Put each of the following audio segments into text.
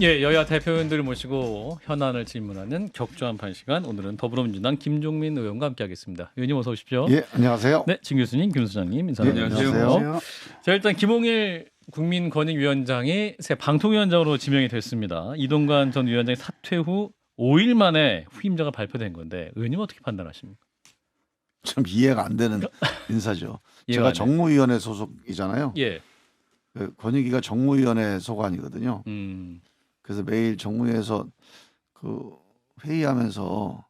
예, 여야 대표의원들을 모시고 현안을 질문하는 격주한판 시간. 오늘은 더불어민주당 김종민 의원과 함께하겠습니다. 의원님 어서 오십시오. 예, 안녕하세요. 네, 진 교수님, 김 소장님 인사 예, 나누시죠. 안녕하세요. 자, 일단 김홍일 국민권익위원장이 새 방통위원장으로 지명이 됐습니다. 이동관 전 위원장이 사퇴 후 5일 만에 후임자가 발표된 건데 의원님 어떻게 판단하십니까? 참 이해가 안 되는 인사죠. 이해가 제가 안 돼요. 정무위원회 소속이잖아요. 예. 권익위가 정무위원회 소관이거든요. 음. 그래서 매일 정무위에서 그 회의하면서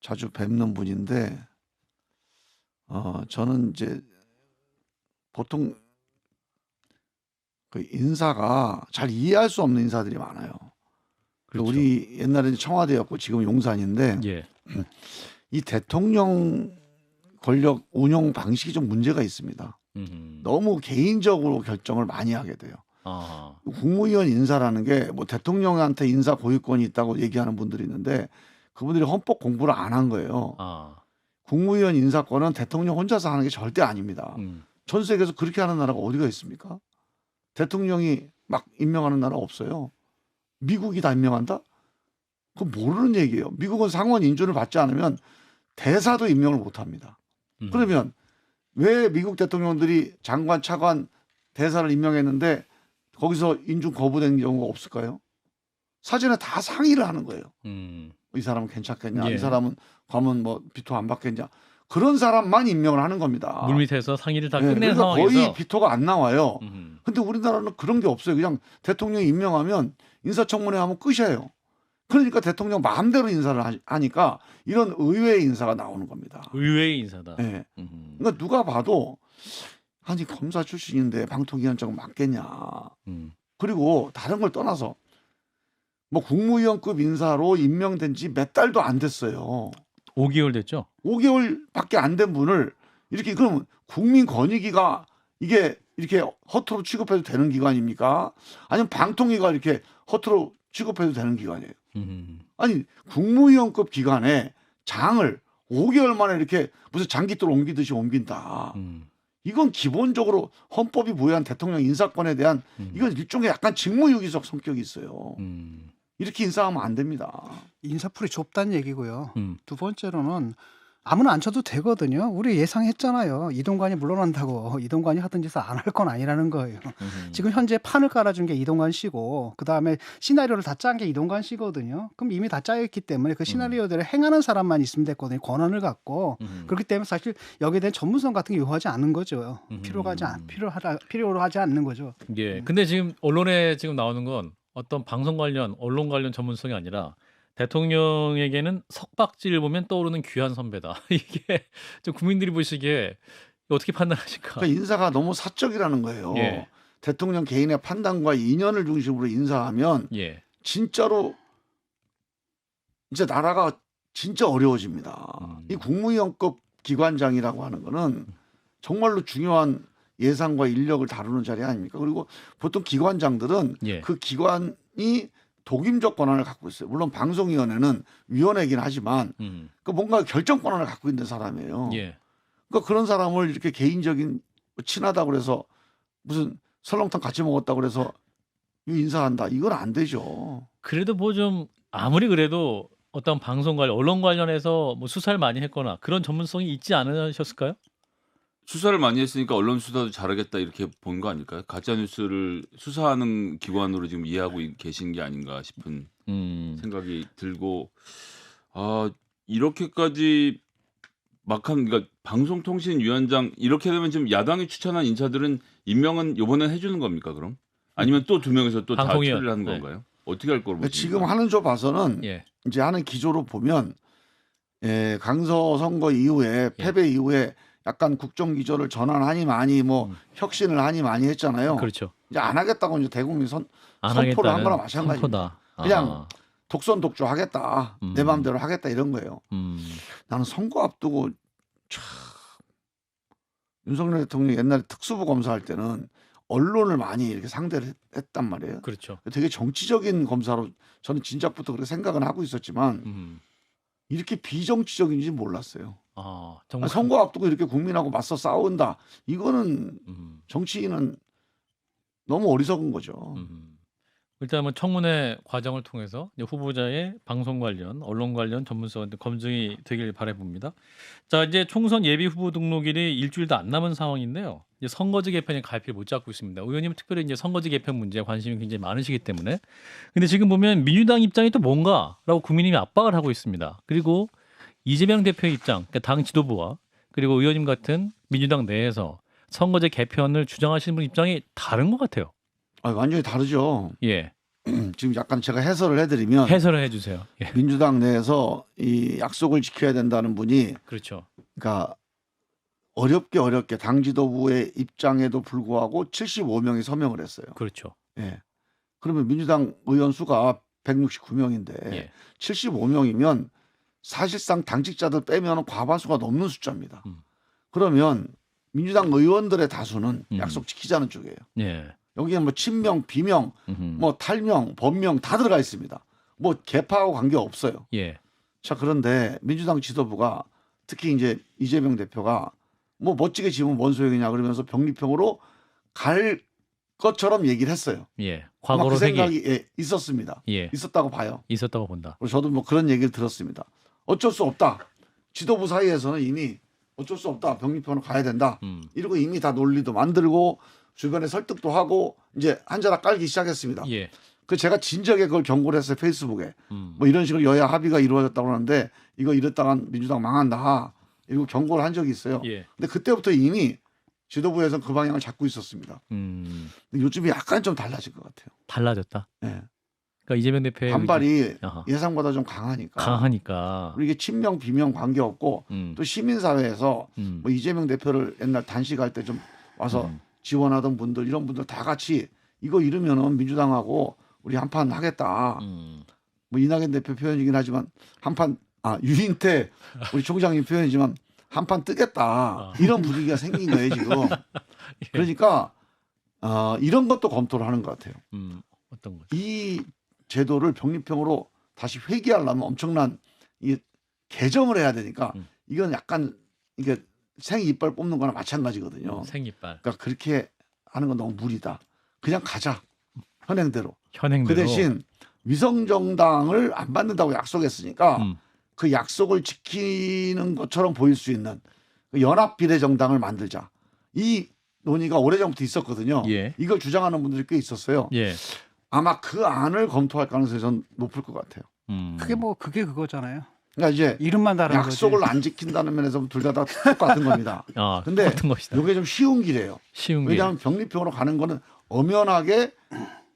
자주 뵙는 분인데, 저는 이제 보통 그 인사가 잘 이해할 수 없는 인사들이 많아요. 그렇죠. 우리 옛날에는 청와대였고 지금 용산인데 예. 이 대통령 권력 운영 방식이 좀 문제가 있습니다. 너무 개인적으로 결정을 많이 하게 돼요. 아. 국무위원 인사라는 게 뭐 대통령한테 인사 고유권이 있다고 얘기하는 분들이 있는데 그분들이 헌법 공부를 안 한 거예요. 아. 국무위원 인사권은 대통령 혼자서 하는 게 절대 아닙니다. 전 세계에서 그렇게 하는 나라가 어디가 있습니까? 대통령이 막 임명하는 나라 없어요. 미국이 다 임명한다? 그건 모르는 얘기예요. 미국은 상원 인준을 받지 않으면 대사도 임명을 못 합니다. 그러면 왜 미국 대통령들이 장관, 차관, 대사를 임명했는데 거기서 인준 거부된 경우가 없을까요? 사전에 다 상의를 하는 거예요. 이 사람은 괜찮겠냐? 예. 이 사람은 가면 뭐 비토 안 받겠냐? 그런 사람만 임명을 하는 겁니다. 물밑에서 상의를 다 네, 끝낸 그러니까 상황에서 거의 비토가 안 나와요. 음. 근데 우리나라는 그런 게 없어요. 그냥 대통령이 임명하면 인사청문회 하면 끝이에요. 그러니까 대통령 마음대로 인사를 하니까 이런 의외의 인사가 나오는 겁니다. 의외의 인사다. 네. 그러니까 누가 봐도 아니 검사 출신인데 방통위원장 맞겠냐. 그리고 다른 걸 떠나서 뭐 국무위원급 인사로 임명된 지 몇 달도 안 됐어요. 5개월 됐죠? 5개월밖에 안 된 분을 이렇게 그러면 국민권익위가 이게 이렇게 허투루 취급해도 되는 기관입니까? 아니면 방통위가 이렇게 허투루 취급해도 되는 기관이에요? 아니 국무위원급 기관에 장을 5개월 만에 이렇게 무슨 장깃돌 옮기듯이 옮긴다. 이건 기본적으로 헌법이 부여한 대통령 인사권에 대한 이건 일종의 약간 직무유기적 성격이 있어요. 이렇게 인사하면 안 됩니다. 인사풀이 좁다는 얘기고요. 두 번째로는 아무나 안 쳐도 되거든요. 우리 예상했잖아요. 이동관이 물러난다고 이동관이 하던 짓을 안 할 건 아니라는 거예요. 지금 현재 판을 깔아준 게 이동관 씨고 그다음에 시나리오를 다 짠 게 이동관 씨거든요. 그럼 이미 다 짜였기 때문에 그 시나리오들을 행하는 사람만 있으면 됐거든요. 권한을 갖고. 그렇기 때문에 사실 여기에 대한 전문성 같은 게 요구하지 않는 거죠. 필요로 하지 않는 거죠. 예. 근데 지금 언론에 지금 나오는 건 어떤 방송 관련, 언론 관련 전문성이 아니라 대통령에게는 석박지를 보면 떠오르는 귀한 선배다. 이게 좀 국민들이 보시기에 어떻게 판단하실까? 그러니까 인사가 너무 사적이라는 거예요. 예. 대통령 개인의 판단과 인연을 중심으로 인사하면 예. 진짜로 이제 나라가 진짜 어려워집니다. 이 국무위원급 기관장이라고 하는 거는 정말로 중요한 예산과 인력을 다루는 자리 아닙니까? 그리고 보통 기관장들은 예. 그 기관이 독임적 권한을 갖고 있어요. 물론 방송위원회는 위원회이긴 하지만 그 뭔가 결정 권한을 갖고 있는 사람이에요. 예. 그러니까 그런 사람을 이렇게 개인적인 친하다고 그래서 무슨 설렁탕 같이 먹었다고 그래서 인사한다. 이건 안 되죠. 그래도 뭐 좀 아무리 그래도 어떤 방송 관련, 언론 관련해서 뭐 수사를 많이 했거나 그런 전문성이 있지 않으셨을까요? 수사를 많이 했으니까 언론 수사도 잘하겠다 이렇게 본 거 아닐까요? 가짜 뉴스를 수사하는 기관으로 지금 이해하고 계신 게 아닌가 싶은 생각이 들고 이렇게까지 막한 그러니까 방송통신위원장 이렇게 되면 지금 야당이 추천한 인사들은 임명은 이번에 해주는 겁니까 그럼? 아니면 또 두 명에서 또 다 방통위원. 처리를 하는 네. 건가요? 어떻게 할 거로 보십니까? 지금 하는 조 봐서는 예. 이제 하는 기조로 보면 강서 선거 이후에 패배 이후에 약간 국정 기조를 전환하니 많이 뭐 혁신을 하니 많이 했잖아요. 그렇죠. 이제 안 하겠다고 이제 대국민 안 선포를 한 하겠다는 거나 마찬가지입니다. 선포다. 그냥 독선 독주 하겠다. 내 마음대로 하겠다 이런 거예요. 나는 선거 앞두고 참 윤석열 대통령이 옛날에 특수부 검사할 때는 언론을 많이 이렇게 상대를 했단 말이에요. 그렇죠. 되게 정치적인 검사로 저는 진작부터 그렇게 생각은 하고 있었지만 이렇게 비정치적인지 몰랐어요. 정말 선거 앞두고 이렇게 국민하고 맞서 싸운다. 이거는 정치인은 너무 어리석은 거죠. 일단 뭐 청문회 과정을 통해서 이제 후보자의 방송 관련, 언론 관련 전문성 검증이 되길 바라봅니다. 자, 이제 총선 예비 후보 등록일이 일주일도 안 남은 상황인데요. 이제 선거제 개편이 갈피를 못 잡고 있습니다. 의원님은 특별히 이제 선거제 개편 문제에 관심이 굉장히 많으시기 때문에. 근데 지금 보면 민주당 입장이 또 뭔가라고 국민의힘이 압박을 하고 있습니다. 그리고 이재명 대표의 입장, 그러니까 당 지도부와 그리고 의원님 같은 민주당 내에서 선거제 개편을 주장하시는 분 입장이 다른 것 같아요. 완전히 다르죠. 예. 지금 약간 제가 해설을 해드리면 해설을 해주세요. 예. 민주당 내에서 이 약속을 지켜야 된다는 분이 그렇죠. 그러니까 어렵게 당 지도부의 입장에도 불구하고 75명이 서명을 했어요. 그렇죠. 예. 그러면 민주당 의원 수가 169명인데 예. 75명이면 사실상 당직자들 빼면 과반수가 넘는 숫자입니다. 그러면 민주당 의원들의 다수는 약속 지키자는 쪽이에요. 예. 여기에 뭐 친명, 비명, 뭐 탈명, 법명 다 들어가 있습니다. 뭐 개파하고 관계 없어요. 예. 자, 그런데 민주당 지도부가 특히 이제 이재명 대표가 뭐 멋지게 지으면 뭔 소용이냐 그러면서 병립형으로 갈 것처럼 얘기를 했어요. 예. 아마 과거로 그 생각이 있었습니다. 예. 있었다고 봐요. 있었다고 본다. 그리고 저도 뭐 그런 얘기를 들었습니다. 어쩔 수 없다. 지도부 사이에서는 이미 어쩔 수 없다. 병립형으로 가야 된다. 이러고 이미 다 논리도 만들고 주변에 설득도 하고 이제 한 자락 깔기 시작했습니다. 예. 그 제가 진작에 그걸 경고를 했어요. 페이스북에. 뭐 이런 식으로 여야 합의가 이루어졌다고 하는데 이거 이랬다간 민주당 망한다. 이거 경고를 한 적이 있어요. 예. 근데 그때부터 이미 지도부에서는 그 방향을 잡고 있었습니다. 근데 요즘이 약간 좀 달라진 것 같아요. 달라졌다. 네. 그러니까 이재명 대표의 반발이 아하. 예상보다 좀 강하니까. 강하니까. 그리고 이게 친명 비명 관계 없고 또 시민사회에서 뭐 이재명 대표를 옛날 단식할 때 좀 와서 지원하던 분들 이런 분들 다 같이 이거 이러면은 민주당하고 우리 한판 하겠다. 뭐 이낙연 대표 표현이긴 하지만 한판 유인태 우리 총장님 표현이지만 한판 뜨겠다. 이런 분위기가 생긴 거예요 지금. 예. 그러니까 이런 것도 검토를 하는 것 같아요. 어떤 거죠? 이 제도를 병립형으로 다시 회귀하려면 엄청난 이 개정을 해야 되니까 이건 약간 이게 생이빨 뽑는 거나 마찬가지거든요. 생이빨. 그러니까 그렇게 하는 건 너무 무리다. 그냥 가자. 현행대로. 현행대로. 그 대신 위성정당을 안 받는다고 약속했으니까 그 약속을 지키는 것처럼 보일 수 있는 그 연합비례정당을 만들자. 이 논의가 오래전부터 있었거든요. 예. 이걸 주장하는 분들이 꽤 있었어요. 예. 아마 그 안을 검토할 가능성이 전 높을 것 같아요. 그게 그거잖아요. 그러니까 이제 이름만 다른 약속을 거지. 안 지킨다는 면에서 둘 다 똑같은 겁니다. 근데 똑같은 것이다. 이게 좀 쉬운 길이에요. 쉬운 길. 왜냐하면 병립형으로 가는 거는 엄연하게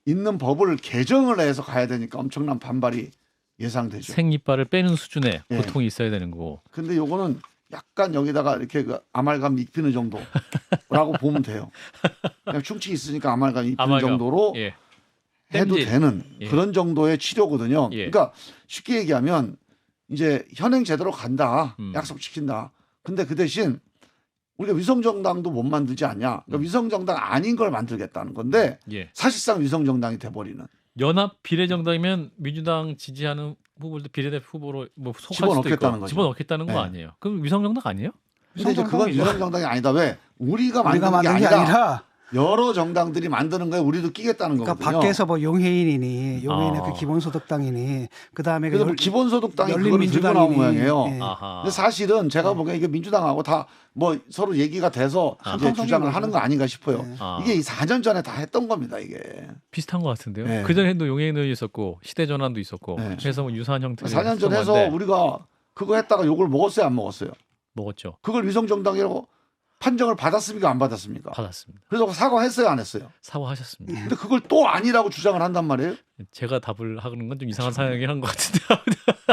있는 법을 개정을 해서 가야 되니까 엄청난 반발이 예상되죠. 생이빨을 빼는 수준의 예. 고통이 있어야 되는 거고. 근데 요거는 약간 여기다가 이렇게 그 아말감 입히는 정도라고 보면 돼요. 그냥 충치 있으니까 아말감 입히는 정도로 예. 해도 땜질. 되는 예. 그런 정도의 치료거든요. 예. 그러니까 쉽게 얘기하면 이제 현행 제대로 간다. 약속 지킨다. 근데 그 대신 우리가 위성정당도 못 만들지 않냐. 그러니까 위성정당 아닌 걸 만들겠다는 건데 예. 사실상 위성정당이 돼버리는. 연합 비례정당이면 민주당 지지하는 후보들 비례대표 후보로 뭐 속할 수도 집어넣겠다는 있고 거죠. 집어넣겠다는 거 네. 아니에요? 그럼 위성정당 아니에요? 근데 이제 그건 위성정당이죠. 위성정당이 아니다. 왜? 우리가 우리가 만드는 게 만든 게 아니라 아니라 여러 정당들이 만드는 거에 우리도 끼겠다는 그러니까 거거든요. 밖에서 뭐 용해인이니 용해인의 아. 그 기본소득당이니 그다음에 그래서 뭐 기본소득당이 그거를 들고 열린민주당이니. 나온 모양이에요. 예. 아하. 근데 사실은 제가 보기엔 이게 민주당하고 다 뭐 서로 얘기가 돼서 이제 한통속인 주장을 거죠. 하는 거 아닌가 싶어요. 네. 아. 이게 4년 전에 다 했던 겁니다. 이게. 비슷한 것 같은데요. 네. 그 전에도 용해인 의원이 있었고 시대전환도 있었고 네. 해서 뭐 유사한 형태의 4년 전 해서 선거인데 우리가 그거 했다가 욕을 먹었어요, 안 먹었어요? 먹었죠. 그걸 위성정당이라고 판정을 받았습니까, 안 받았습니까? 받았습니다. 그래서 사과했어요, 안 했어요? 사과하셨습니다. 근데 그걸 또 아니라고 주장을 한단 말이에요. 제가 답을 하는 건 좀 이상한 상황이긴 한 것 같은데.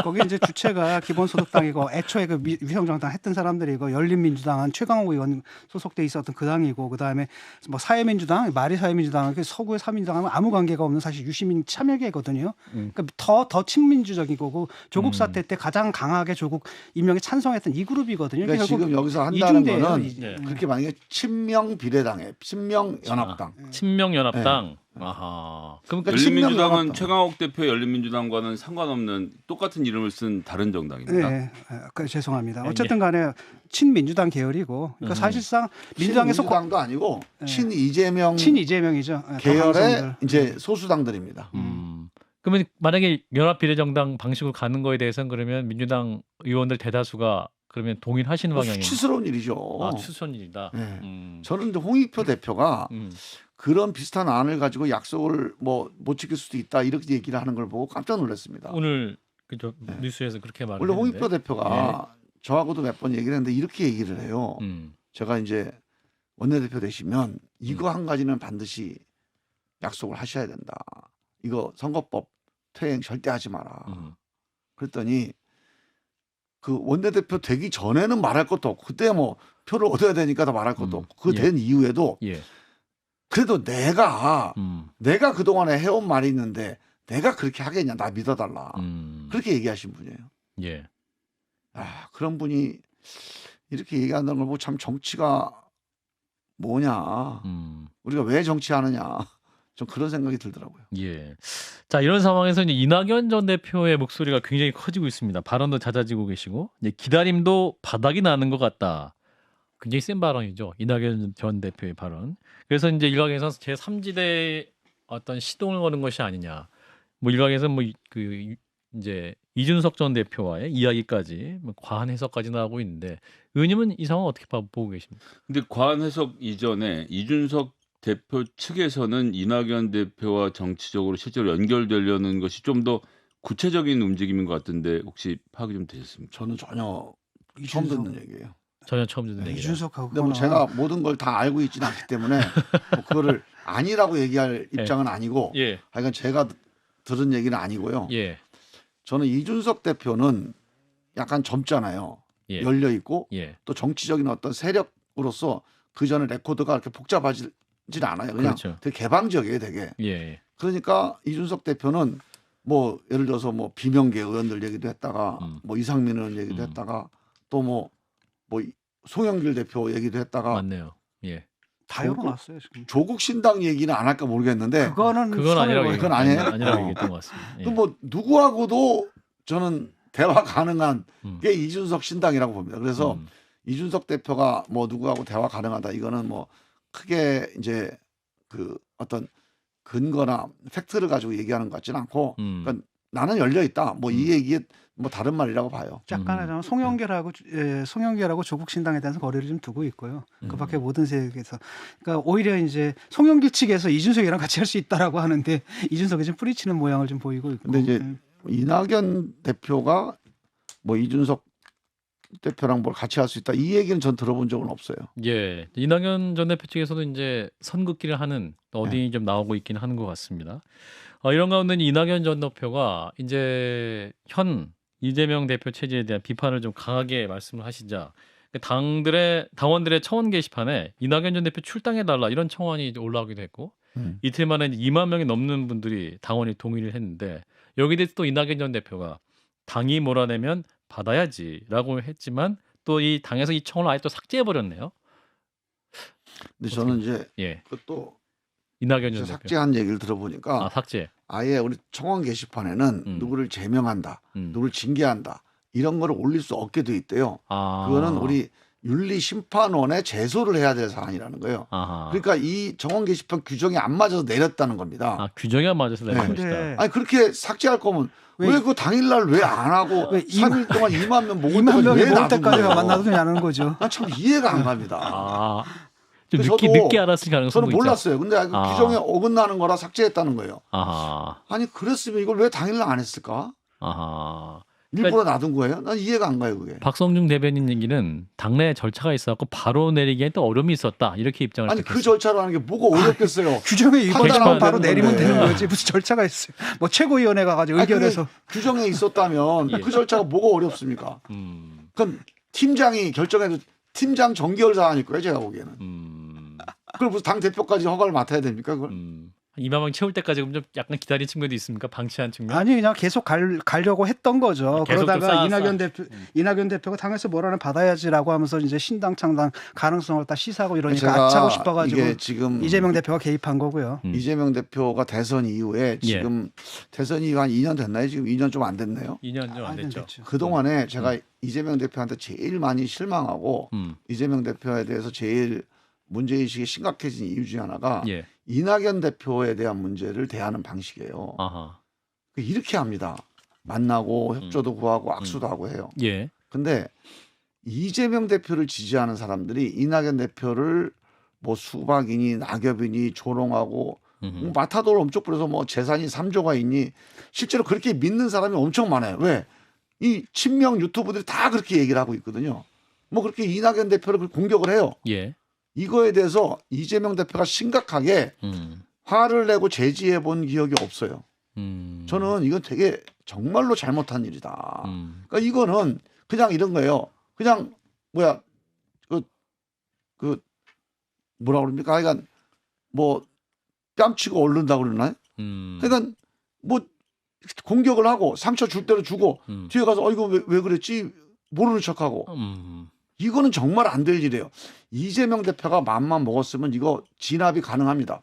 거기 이제 주체가 기본소득당이고 애초에 그 위성정당 했던 사람들이고 열린민주당은 최강욱 의원 소속돼 있었던 그 당이고 그다음에 뭐 사회민주당, 마리사회민주당, 서구의 사민주당은 아무 관계가 없는 사실 유시민 참여계거든요. 그러니까 더 친민주적이고 그 조국 사태 때 가장 강하게 조국 임명에 찬성했던 이 그룹이거든요. 그러니까 결국 지금 여기서 한다는 이중대예요, 거는 이제. 그렇게 만약에 친명 비례당에 친명 연합당 친명연합당. 아하. 그러니까 열린민주당은 친명이었다. 최강욱 대표의 열린민주당과는 상관없는 똑같은 이름을 쓴 다른 정당입니다. 네, 죄송합니다. 어쨌든 간에 친민주당 계열이고, 그러니까 사실상 민주당에서 친민주당도 아니고 네. 친이재명이죠. 더 계열의 강성들. 이제 소수당들입니다. 그러면 만약에 연합비례정당 방식으로 가는 거에 대해서는 그러면 민주당 의원들 대다수가 그러면 동의하시는 방향이에요? 수치스러운 일이죠. 아, 추천 일이다. 네. 저는 이제 홍익표 대표가 그런 비슷한 안을 가지고 약속을 뭐 못 지킬 수도 있다 이렇게 얘기를 하는 걸 보고 깜짝 놀랐습니다. 오늘 그죠 뉴스에서 그렇게 말을 원래 했는데. 홍익표 대표가 저하고도 몇 번 얘기를 했는데 이렇게 얘기를 해요. 제가 이제 원내대표 되시면 이거 한 가지는 반드시 약속을 하셔야 된다. 이거 선거법 퇴행 절대 하지 마라. 그랬더니 그 원내대표 되기 전에는 말할 것도 없고 그때 뭐 표를 얻어야 되니까 다 말할 것도 없고 그 된 이후에도 그래도 내가 그동안에 해온 말이 있는데 내가 그렇게 하겠냐 나 믿어달라. 그렇게 얘기하신 분이에요. 예. 아, 그런 분이 이렇게 얘기한다는 걸 보고 참 정치가 뭐냐. 우리가 왜 정치하느냐. 좀 그런 생각이 들더라고요. 예. 자, 이런 상황에서 이제 이낙연 전 대표의 목소리가 굉장히 커지고 있습니다. 발언도 잦아지고 계시고 이제 기다림도 바닥이 나는 것 같다. 굉장히 센 발언이죠. 이낙연 전 대표의 발언. 그래서 이제 일각에서 제 3지대 어떤 시동을 거는 것이 아니냐. 뭐 일각에서 뭐 그 이제 이준석 전 대표와의 이야기까지 뭐 과한 해석까지 나오고 있는데 의원님은 이 상황 어떻게 보고 계십니까? 근데 과한 해석 이전에 이준석 대표 측에서는 이낙연 대표와 정치적으로 실제로 연결되려는 것이 좀 더 구체적인 움직임인 것 같은데 혹시 파악이 좀 되셨습니까? 저는 전혀 처음 듣는 얘기예요. 전혀 처음 듣는 얘기예요. 이준석하고 근데 뭐 제가 모든 걸 다 알고 있지는 않기 때문에 뭐 그거를 아니라고 얘기할 입장은 아니고 예. 하여간 제가 들은 얘기는 아니고요. 예. 저는 이준석 대표는 약간 젊잖아요. 예. 열려 있고 예. 또 정치적인 어떤 세력으로서 그 전에 레코드가 그렇게 복잡하지 않아요. 그냥 그렇죠. 되게 개방적이에요, 되게. 예. 그러니까 이준석 대표는 뭐 예를 들어서 뭐 비명계 의원들 얘기도 했다가 뭐 이상민 의원 얘기도 했다가 또 뭐 송영길 대표 얘기도 했다가 맞네요. 예. 다 열어놨어요 지금. 조국 신당 얘기는 안 할까 모르겠는데 그건 아니라고 그건 아니에요? 아니라고 얘기했던 것 같습니다. 예. 그 뭐 누구하고도 저는 대화 가능한 게 이준석 신당이라고 봅니다. 그래서 이준석 대표가 뭐 누구하고 대화 가능하다 이거는 뭐 크게 이제 그 어떤 근거나 팩트를 가지고 얘기하는 것 같지는 않고 그러니까 나는 열려 있다. 뭐 이 얘기에 뭐 다른 말이라고 봐요. 약간의 송영길하고 조국 신당에 대해서 거리를 좀 두고 있고요. 그밖에 모든 세력에서 그러니까 오히려 이제 송영길 측에서 이준석이랑 같이 할 수 있다라고 하는데 이준석이 좀 뿌리치는 모양을 좀 보이고 있고. 근데 이제 이낙연 대표가 뭐 이준석 대표랑 뭘 같이 할 수 있다 이 얘기는 전 들어본 적은 없어요. 예, 이낙연 전 대표 측에서도 이제 선긋기를 하는 어딘이 좀 나오고 있긴 하는 것 같습니다. 이런 가운데 이낙연 전 대표가 이제 현 이재명 대표 체제에 대한 비판을 좀 강하게 말씀을 하시자 당원들의 청원 게시판에 이낙연 전 대표 출당해달라 이런 청원이 이제 올라오기도 했고 이틀 만에 2만 명이 넘는 분들이 당원이 동의를 했는데 여기에 대해서 또 이낙연 전 대표가 당이 몰아내면 받아야지라고 했지만 또 이 당에서 이 청원을 아예 또 삭제해 버렸네요. 근데 저는 이제 예, 그것도 이낙연 전 대표. 삭제한 얘기를 들어보니까 삭제. 아예 우리 청원 게시판에는 누구를 제명한다, 누구를 징계한다 이런 거를 올릴 수 없게 돼 있대요. 그거는 우리 윤리심판원에 제소를 해야 될 사안이라는 거예요. 그러니까 이 청원 게시판 규정이 안 맞아서 내렸다는 겁니다. 규정이 안 맞아서 내린 것이다. 아니 그렇게 삭제할 거면 왜 그 당일날 왜 안 하고 3일 동안 2만 명 모을 때까지 왜 놔둔 거예요? 만나두냐는 거죠. 난 참 이해가 안 갑니다. 좀 늦게 알았을 가능성도 저는 있죠. 몰랐어요. 근데 규정에 어긋나는 거라 삭제했다는 거예요. 아니 그랬으면 이걸 왜 당일날 안 했을까? 일부러 놔둔 거예요? 난 이해가 안 가요 그게. 박성중 대변인 얘기는 당내 절차가 있었고 바로 내리기엔 또 어려움이 있었다 이렇게 입장을 아니 했어요. 그 절차로 하는 게 뭐가 어렵겠어요. 규정에 위반하면 바로 내리면 건데. 되는 거지. 무슨 절차가 있어요. 뭐 최고위원회 가가지고 의결해서. 규정에 있었다면 그 절차가 뭐가 어렵습니까? 그건 팀장이 결정해도 팀장 정결 사안일 거예요 제가 보기에는. 그걸 무슨 당 대표까지 허가를 맡아야 됩니까 그걸? 이마방 채울 때까지 좀 약간 기다린 측면도 있습니까? 방치한 측면? 아니 그냥 계속 가려고 했던 거죠. 계속 그러다가 좀 이낙연 대표가 당에서 뭐라는 받아야지라고 하면서 이제 신당 창당 가능성을 다 시사하고 이러니까 제가 악차고 싶어가지고 이게 지금 이재명 대표가 개입한 거고요. 이재명 대표가 대선 이후에 지금 대선 이후 한 2년 됐나요? 지금 2년 좀 안 됐네요. 2년 좀 안 됐죠. 그동안에 제가 이재명 대표한테 제일 많이 실망하고 이재명 대표에 대해서 제일 문제의식이 심각해진 이유 중에 하나가 예. 이낙연 대표에 대한 문제를 대하는 방식이에요. 아하. 이렇게 합니다. 만나고 협조도 구하고 악수도 하고 해요. 예. 근데 이재명 대표를 지지하는 사람들이 이낙연 대표를 뭐 수박이니 낙엽이니 조롱하고 뭐 마타도를 엄청 뿌려서 뭐 재산이 3조가 있니 실제로 그렇게 믿는 사람이 엄청 많아요. 왜? 이 친명 유튜브들이 다 그렇게 얘기를 하고 있거든요. 뭐 그렇게 이낙연 대표를 공격을 해요. 예. 이거에 대해서 이재명 대표가 심각하게 화를 내고 제지해 본 기억이 없어요. 저는 이건 되게 정말로 잘못한 일이다. 그러니까 이거는 그냥 이런 거예요. 그냥 뭐야 그 뭐라 그럽니까? 그러니까 뭐 뺨치고 얼른다고 그러나요? 그러니까 뭐 공격을 하고 상처 줄 대로 주고 뒤에 가서 이거 왜 그랬지 모르는 척하고 이거는 정말 안 될 일이에요. 이재명 대표가 맘만 먹었으면 이거 진압이 가능합니다.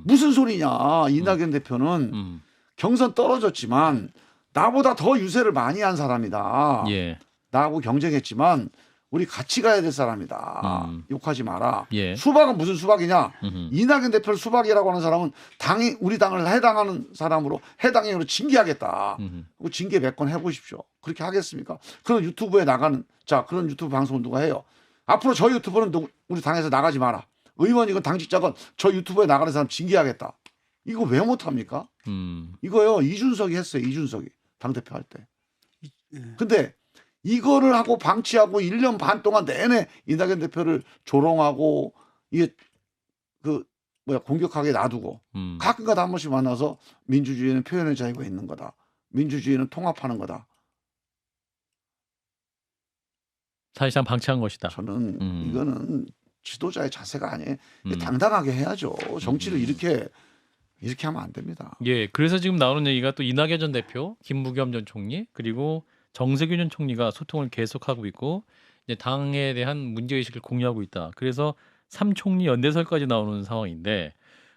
무슨 소리냐? 이낙연 대표는 경선 떨어졌지만 나보다 더 유세를 많이 한 사람이다. 예. 나하고 경쟁했지만 우리 같이 가야 될 사람이다. 욕하지 마라. 예. 수박은 무슨 수박이냐? 이낙연 대표를 수박이라고 하는 사람은 당이 우리 당을 해당하는 사람으로 해당행위로 징계하겠다. 그 징계 몇 건 해보십시오. 그렇게 하겠습니까? 그런 유튜브에 나가는 그런 유튜브 방송을 누가 해요? 앞으로 저 유튜버는 우리 당에서 나가지 마라. 의원이건 당직자건 저 유튜브에 나가는 사람 징계하겠다. 이거 왜 못합니까? 이거요 이준석이 했어요. 이준석이 당대표 할 때. 근데 이거를 하고 방치하고 1년 반 동안 내내 이낙연 대표를 조롱하고 이게 공격하게 놔두고 가끔가다 한 번씩 만나서 민주주의는 표현의 자유가 있는 거다. 민주주의는 통합하는 거다. 사실상 방치한 것이다. 저는 이거는 지도자의 자세가 아니에요. 당당하게 해야죠. 정치를 이렇게 하면 안 됩니다. 예, 그래서 지금 나오는 얘기가 또 이낙연 전 대표, 김부겸 전 총리, 그리고 정세균 전 총리가 소통을 계속하고 있고 이제 당에 대한 문제의식을 공유하고 있다. 그래서 3총리 연대설까지 나오는 상황인데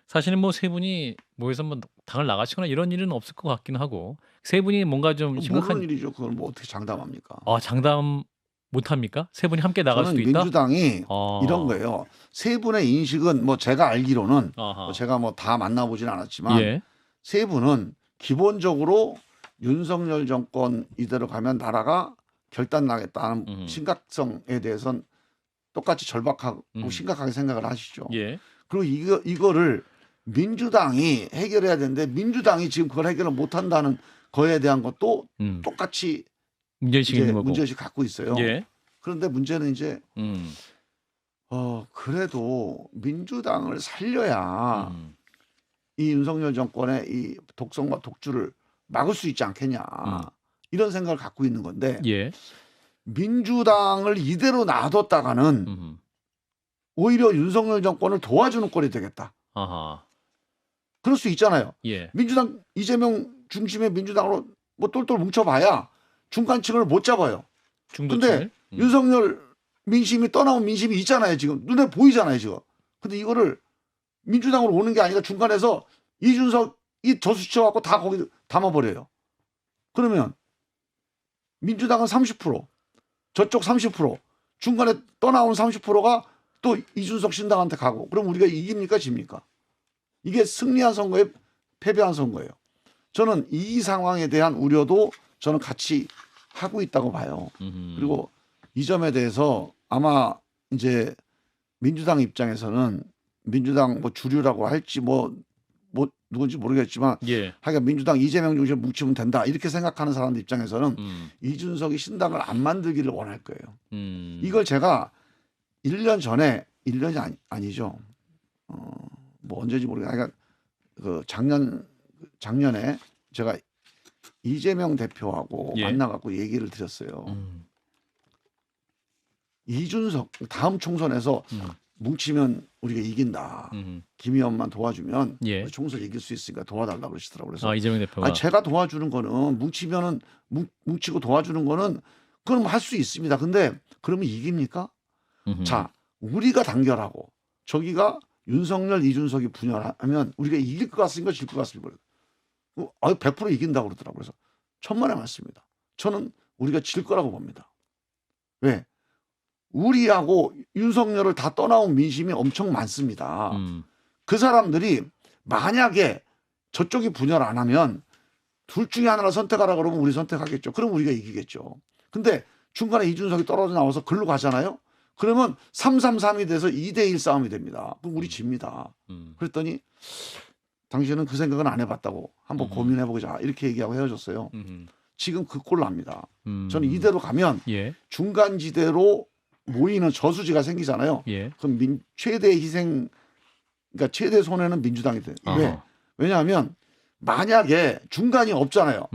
사실은 뭐 세 분이 모여서 뭐 당을 나가시거나 이런 일은 없을 것 같긴 하고 세 분이 뭔가 좀 심각한 모르는 일이죠. 그걸 뭐 어떻게 장담합니까? 장담 못합니까? 세 분이 함께 나갈 수도 있다? 민주당이 이런 거예요. 세 분의 인식은 뭐 제가 알기로는 제가 뭐 다 만나보진 않았지만 예. 세 분은 기본적으로 윤석열 정권 이대로 가면 나라가 결단 나겠다는 심각성에 대해서는 똑같이 절박하고 심각하게 생각을 하시죠. 예. 그리고 이거를 민주당이 해결해야 되는데 민주당이 지금 그걸 해결을 못한다는 거에 대한 것도 똑같이 문제의식이 있는 거고. 문제의식 갖고 있어요. 예. 그런데 문제는 이제 그래도 민주당을 살려야 이 윤석열 정권의 이 독성과 독주를 막을 수 있지 않겠냐 이런 생각을 갖고 있는 건데 예. 민주당을 이대로 놔뒀다가는 오히려 윤석열 정권을 도와주는 꼴이 되겠다. 아하. 그럴 수 있잖아요. 예. 민주당 이재명 중심의 민주당으로 뭐 똘똘 뭉쳐봐야 중간층을 못 잡아요. 근데 윤석열 민심이 떠나온 민심이 있잖아요. 지금 눈에 보이잖아요. 지금. 근데 이거를 민주당으로 오는 게 아니라 중간에서 이준석이 저수치워갖고 다 거기 담아버려요. 그러면 민주당은 30%, 저쪽 30%, 중간에 떠나온 30%가 또 이준석 신당한테 가고 그럼 우리가 이깁니까 집니까? 이게 승리한 선거에 패배한 선거예요. 저는 이 상황에 대한 우려도 저는 같이 하고 있다고 봐요. 그리고 이 점에 대해서 아마 이제 민주당 입장에서는 민주당 뭐 주류라고 할지 뭐 누군지 모르겠지만 하여간 민주당 이재명 중심 뭉치면 된다 이렇게 생각하는 사람들 입장에서는 이준석이 신당을 안 만들기를 원할 거예요. 이걸 제가 1년 전에 1년이 아니죠. 뭐 언제인지 모르겠어요. 그러니까 작년에 제가 이재명 대표하고 만나갖고 얘기를 드렸어요. 이준석 다음 총선에서 뭉치면 우리가 이긴다. 김의원만 도와주면 예. 우리 총선 이길 수 있으니까 도와달라고 그러시더라고요. 그래서 이재명 대표가 아니, 제가 도와주는 거는 뭉치면은 뭉치고 도와주는 거는 그럼 할 수 있습니다. 근데 그러면 이깁니까? 자, 우리가 단결하고 저기가 윤석열, 이준석이 분열하면 우리가 이길 것 같습니까? 질 것 같습니까? 100% 이긴다고 그러더라고요. 그래서 천만의 말씀입니다. 저는 우리가 질 거라고 봅니다. 왜? 우리하고 윤석열을 다 떠나온 민심이 엄청 많습니다. 그 사람들이 만약에 저쪽이 분열 안 하면 둘 중에 하나를 선택하라 그러면 우리 선택하겠죠. 그럼 우리가 이기겠죠. 근데 중간에 이준석이 떨어져 나와서 글로 가잖아요. 그러면 3-3-3이 돼서 2대1 싸움이 됩니다. 그럼 우리 집니다. 그랬더니 당신은 그 생각은 안 해봤다고 한번 고민해보자 이렇게 얘기하고 헤어졌어요. 지금 그 꼴 납니다. 저는 이대로 가면 예. 중간지대로 모이는 저수지가 생기잖아요. 예. 그럼 최대 희생, 그러니까 최대 손해는 민주당이 돼요. 왜? 왜냐하면 만약에 중간이 없잖아요.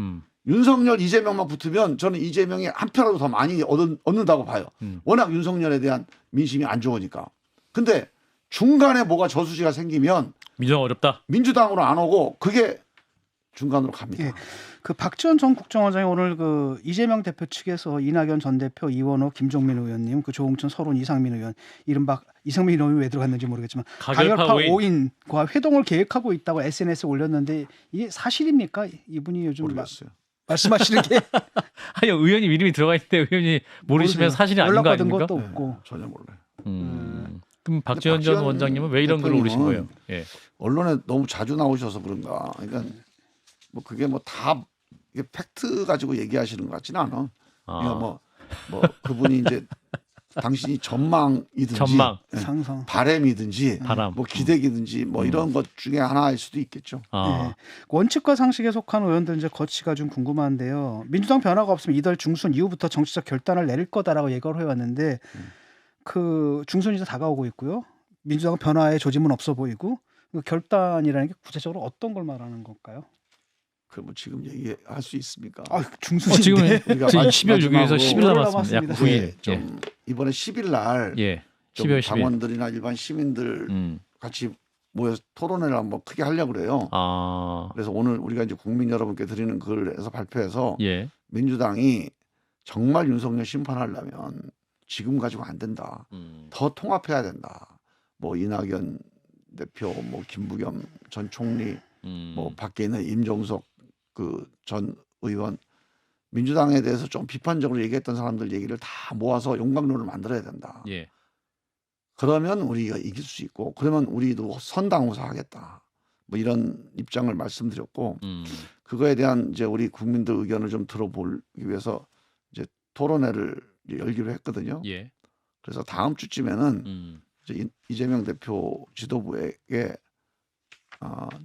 윤석열, 이재명만 붙으면 저는 이재명이 한 표라도 더 많이 얻는다고 봐요. 워낙 윤석열에 대한 민심이 안 좋으니까. 근데 중간에 뭐가 저수지가 생기면 민주당 어렵다. 민주당으로 안 오고 그게 중간으로 갑니다. 예. 그 박지원 전 국정원장이 오늘 그 이재명 대표 측에서 이낙연 전 대표, 이원호, 김종민 의원님, 그 조홍천, 서른, 이상민 의원, 이른바 이상민 의원이 왜 들어갔는지 모르겠지만 가결파 5인과 회동을 계획하고 있다고 SNS에 올렸는데 이게 사실입니까? 이분이 요즘 모르겠어요. 말씀하시는 게 아니 의원님 이름이 들어가 있는데 의원이 모르시면 사실이 아닌 거 연락받은 아닙니까? 것도 없고. 네, 전혀 몰라요. 그럼 박지원 전 원장님은 왜 이런 글을 올리신 거예요? 예. 언론에 너무 자주 나오셔서 그런가. 그러니까 뭐 그게 뭐 다 이게 팩트 가지고 얘기하시는 것 같지는 않아. 그러니까 뭐 그분이 이제 당신이 전망이든지 전망, 상상, 바램이든지 바람, 뭐 기대기든지 뭐 이런 것 중에 하나일 수도 있겠죠. 네. 원칙과 상식에 속한 의원들 이제 거치가 좀 궁금한데요. 민주당 변화가 없으면 이달 중순 이후부터 정치적 결단을 내릴 거다라고 예고를 해왔는데 그 중순이 이제 다가오고 있고요. 민주당 변화의 조짐은 없어 보이고 그 결단이라는 게 구체적으로 어떤 걸 말하는 걸까요? 그 뭐 지금 얘기할 수 있습니까? 중순인데 지금 우리가 12월 6일에서 10일 오늘 남았습니다. 약 남았습니다. 9일. 좀 이번에 10일 날 예. 좀 12월 10일. 당원들이나 일반 시민들 같이 모여서 토론회를 한번 크게 하려고 그래요. 그래서 오늘 우리가 이제 국민 여러분께 드리는 글에서 발표해서 예. 민주당이 정말 윤석열 심판하려면 지금 가지고 안 된다. 더 통합해야 된다. 뭐 이낙연 대표, 뭐 김부겸 전 총리, 뭐 밖에 있는 임종석 그 전 의원, 민주당에 대해서 좀 비판적으로 얘기했던 사람들 얘기를 다 모아서 용광로를 만들어야 된다. 예. 그러면 우리가 이길 수 있고, 그러면 우리도 선당후사 하겠다. 뭐 이런 입장을 말씀드렸고, 그거에 대한 이제 우리 국민들 의견을 좀 들어보기 위해서 이제 토론회를 열기로 했거든요. 예. 그래서 다음 주쯤에는 이제 이재명 대표 지도부에게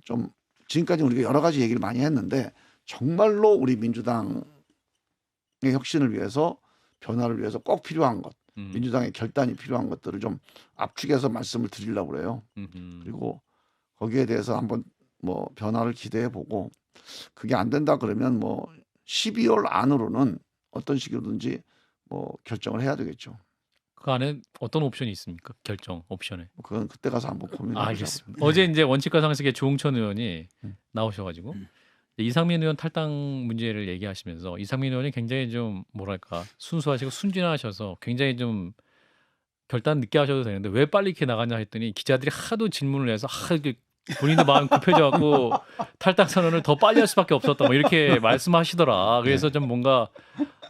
좀 지금까지 우리가 여러 가지 얘기를 많이 했는데 정말로 우리 민주당의 혁신을 위해서 변화를 위해서 꼭 필요한 것, 민주당의 결단이 필요한 것들을 좀 압축해서 말씀을 드리려고 그래요. 그리고 거기에 대해서 한번 뭐 변화를 기대해 보고 그게 안 된다 그러면 뭐 12월 안으로는 어떤 식으로든지 뭐 결정을 해야 되겠죠. 그 안에 어떤 옵션이 있습니까? 결정 옵션에. 그건 그때 가서 한번 고민해 보자고. 알겠습니다. 어제 이제 원칙과 상식의 조홍천 의원이 나오셔가지고 이상민 의원 탈당 문제를 얘기하시면서 이상민 의원이 굉장히 좀 뭐랄까 순수하시고 순진하셔서 굉장히 좀 결단 늦게 하셔도 되는데 왜 빨리 이렇게 나가냐 했더니 기자들이 하도 질문을 해서 본인도 마음 급해져갖고 탈당 선언을 더 빨리 할 수밖에 없었다 뭐 이렇게 말씀하시더라. 그래서 좀 뭔가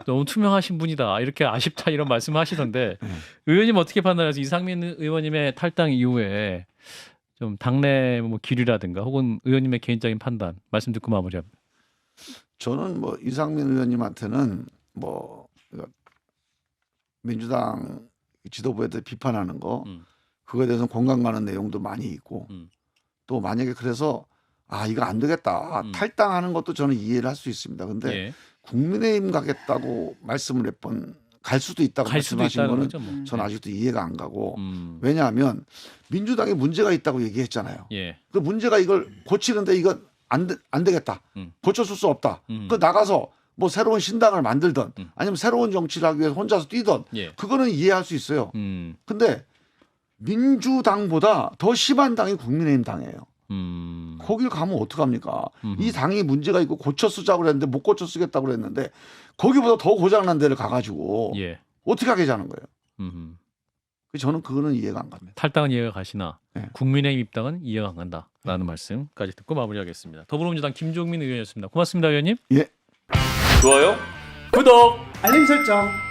너무 투명하신 분이다 이렇게 아쉽다 이런 말씀하시던데 의원님 어떻게 판단하세요? 이상민 의원님의 탈당 이후에 좀 당내 뭐 기류라든가 혹은 의원님의 개인적인 판단 말씀 듣고 마무리합니다. 저는 뭐 이상민 의원님한테는 뭐 민주당 지도부에 대해 비판하는 거 그거에 대해서는 공감 가는 내용도 많이 있고 또 만약에 그래서 이거 안 되겠다 탈당하는 것도 저는 이해를 할 수 있습니다. 근데 예. 국민의힘 가겠다고 말씀을 몇 번 갈 수도 있다고 말씀하신 거는 거죠, 뭐. 저는 아직도 이해가 안 가고 왜냐하면 민주당에 문제가 있다고 얘기했잖아요. 예. 그 문제가 이걸 고치는데 이거 안 되겠다. 고쳐줄 수 없다. 그 나가서 뭐 새로운 신당을 만들던 아니면 새로운 정치를 하기 위해서 혼자서 뛰던 예. 그거는 이해할 수 있어요. 근데 민주당보다 더 심한 당이 국민의힘 당이에요. 거길 가면 어떡합니까? 이 당이 문제가 있고 고쳐 쓰자고 그랬는데 못 고쳐 쓰겠다고 그랬는데 거기보다 더 고장난 데를 가가지고 예. 어떻게 하겠다는 거예요. 저는 그거는 이해가 안 갑니다. 탈당은 이해가 가시나 네. 국민의힘 입당은 이해가 안 간다라는 말씀까지 듣고 마무리하겠습니다. 더불어민주당 김종민 의원이었습니다. 고맙습니다, 의원님. 예. 좋아요. 구독. 알림 설정.